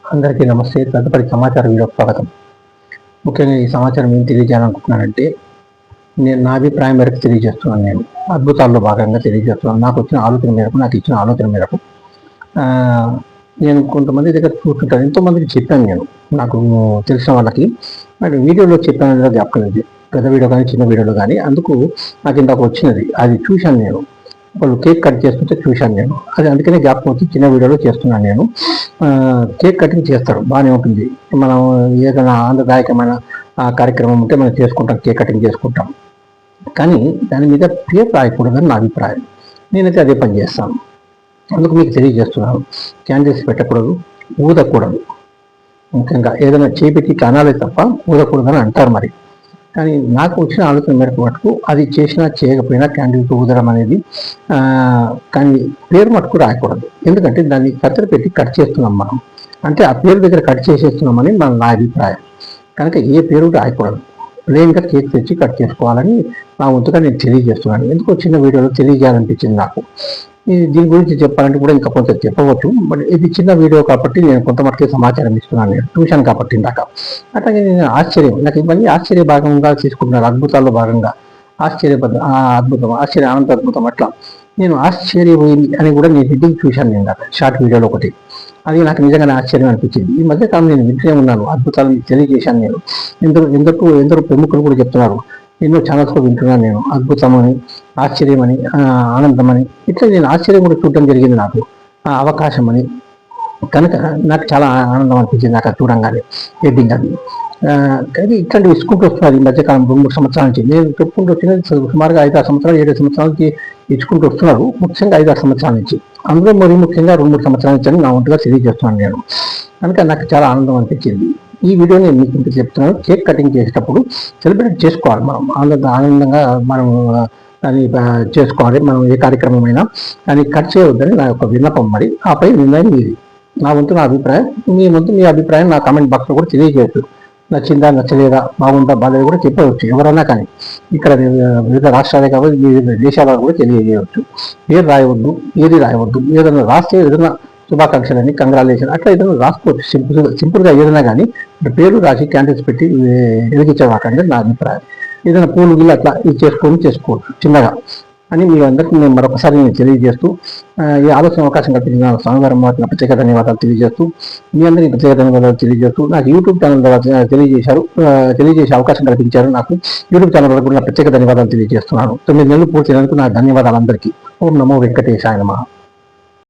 అందరికీ నమస్తే. తదుపరి సమాచార వీడియోకి స్వాగతం. ముఖ్యంగా ఈ సమాచారం ఏం తెలియజేయాలనుకుంటున్నానంటే, నేను నా అభిప్రాయం మేరకు తెలియజేస్తున్నాను. నేను అద్భుతాల్లో భాగంగా తెలియజేస్తున్నాను. నాకు వచ్చిన ఆలోచన మేరకు, నాకు ఇచ్చిన ఆలోచన మేరకు నేను కొంతమంది దగ్గర చూస్తుంటాను. ఎంతోమందికి చెప్పాను నేను, నాకు తెలిసిన వాళ్ళకి. మరి వీడియోలో చెప్పాను జ్ఞాపకం లేదు, పెద్ద వీడియో కానీ చిన్న వీడియోలో కానీ. అందుకు నాకు ఇందాక వచ్చినది, అది చూశాను నేను. వాళ్ళు కేక్ కట్ చేస్తుంటే చూశాను నేను. అది అందుకనే జ్ఞాపకం వచ్చి చిన్న వీడియోలో చేస్తున్నాను నేను. కేక్ కటింగ్ చేస్తారు, బాగానే ఉంటుంది. మనం ఏదైనా ఆనందదాయకమైన కార్యక్రమం ఉంటే మనం చేసుకుంటాం, కేక్ కటింగ్ చేసుకుంటాం. కానీ దాని మీద పేరు రాయకూడదని నా అభిప్రాయం. నేనైతే అదే పని చేస్తాను. అందుకు మీకు తెలియజేస్తున్నాను, క్యాండిల్స్ పెట్టకూడదు, ఊదకూడదు. ముఖ్యంగా ఏదైనా చేపెట్టి ఇట్లా అనాలి తప్ప ఊదకూడదని అంటారు మరి. కానీ నాకు వచ్చిన ఆలోచన మేరకు మటుకు అది చేసినా చేయకపోయినా క్యాండిల్తో ఊదడం అనేది, కానీ పేరు మటుకు రాయకూడదు. ఎందుకంటే దాన్ని కత్తెర పెట్టి కట్ చేస్తున్నాం మనం, అంటే ఆ పేరు దగ్గర కట్ చేసేస్తున్నామని నా అభిప్రాయం. కనుక ఏ పేరు రాయకూడదు, ప్లెయిన్గా కేక్ తెచ్చి కట్ చేసుకోవాలని నా వంతుగా నేను తెలియజేస్తున్నాను. ఎందుకో చిన్న వీడియోలో తెలియజేయాలనిపించింది నాకు. దీని గురించి చెప్పాలంటే కూడా ఇంకా కొంత చెప్పవచ్చు, బట్ ఇది చిన్న వీడియో కాబట్టి నేను కొంతమట్టుకే సమాచారం ఇస్తున్నాను. నేను చూశాను కాబట్టి ఇందాక. అట్లాగే నేను నాకు ఇవన్నీ ఆశ్చర్య భాగంగా తీసుకుంటున్నాను, అద్భుతాల్లో భాగంగా. ఆనంద అద్భుతం అట్లా నేను ఆశ్చర్యపోయింది అని కూడా నేను హెడ్డింగ్ చూశాను నేను షార్ట్ వీడియోలో ఒకటి. అది నాకు నిజంగానే ఆశ్చర్యం అనిపించింది. ఈ మధ్యకాలం నేను వింటూనే ఉన్నాను, అద్భుతాలను తెలియజేశాను నేను. ఎందరో ప్రముఖులు కూడా చెప్తున్నారు, ఎన్నో ఛానల్స్లో వింటున్నాను నేను. అద్భుతమని, ఆశ్చర్యమని, ఆనందమని, ఇట్లా నేను ఆశ్చర్యం కూడా చూడటం జరిగింది నాకు, అవకాశం అని. కనుక నాకు చాలా ఆనందం అనిపించింది నాకు చూడంగానే హెడ్డింగ్ అది. కానీ ఇట్లాంటివి ఇచ్చుకుంటూ వస్తున్నారు ఈ మధ్యకాలం 2-3 సంవత్సరాల నుంచి. నేను చెప్పుకుంటూ వచ్చినది సుమారుగా 5-6 సంవత్సరాలు 7 సంవత్సరాల నుంచి ఇచ్చుకుంటూ వస్తున్నారు. ముఖ్యంగా 5-6 సంవత్సరాల నుంచి, అందులో మరి ముఖ్యంగా 2-3 సంవత్సరాల నుంచి నా వంతుగా తెలియజేస్తున్నాను నేను. కనుక నాకు చాలా ఆనందం అనిపించింది. ఈ వీడియో నేను మీకు ఇంత చెప్తున్నాను. కేక్ కటింగ్ చేసేటప్పుడు సెలబ్రేట్ చేసుకోవాలి మనం, ఆనందంగా మనం దాన్ని చేసుకోవాలి. మనం ఏ కార్యక్రమమైనా దాన్ని కట్ చేయవద్దని నా యొక్క విన్నపం. మరి ఆపై నిర్ణయం మీది. నా వంతు నా అభిప్రాయం, మీ వంతు మీ అభిప్రాయం నా కామెంట్ బాక్స్లో కూడా తెలియజేయచ్చు. నచ్చిందా, నచ్చలేదా, బాగుందా, బాగాలేదు కూడా చెప్పవచ్చు ఎవరైనా. కానీ ఇక్కడ వివిధ రాష్ట్రాలే కాబట్టి వివిధ దేశాల కూడా తెలియజేయవచ్చు. పేరు రాయవద్దు, ఏది రాయవద్దు. ఏదైనా రాస్తే ఏదైనా శుభాకాంక్షలని, కంగ్రాచులేషన్ అట్లా ఏదైనా రాసుకోవచ్చు, సింపుల్గా ఏదైనా. కానీ పేరు రాసి క్యాండిల్స్ పెట్టి వెలిగించేవాకంటే నా అభిప్రాయం. ఏదైనా పూలు గిల్లు అట్లా ఇది చేసుకోవచ్చు చిన్నగా అని మీ అందరికీ నేను మరొకసారి నేను తెలియజేస్తూ, ఈ ఆలోచన అవకాశం కల్పించిన స్వామివారం వారికి ప్రత్యేక ధన్యవాదాలు తెలియజేస్తూ, మీ అందరికీ ప్రత్యేక ధన్యవాదాలు తెలియజేస్తూ, నాకు యూట్యూబ్ ఛానల్ ద్వారా తెలియజేసే అవకాశం కల్పించారు. నాకు యూట్యూబ్ ఛానల్ ద్వారా కూడా ప్రత్యేక ధన్యవాదాలు తెలియజేస్తున్నాను. 9 నెలలు పూర్తయినందుకు నా ధన్యవాదాలు అందరికీ. ఓం నమో వెంకటేశాయ నమః.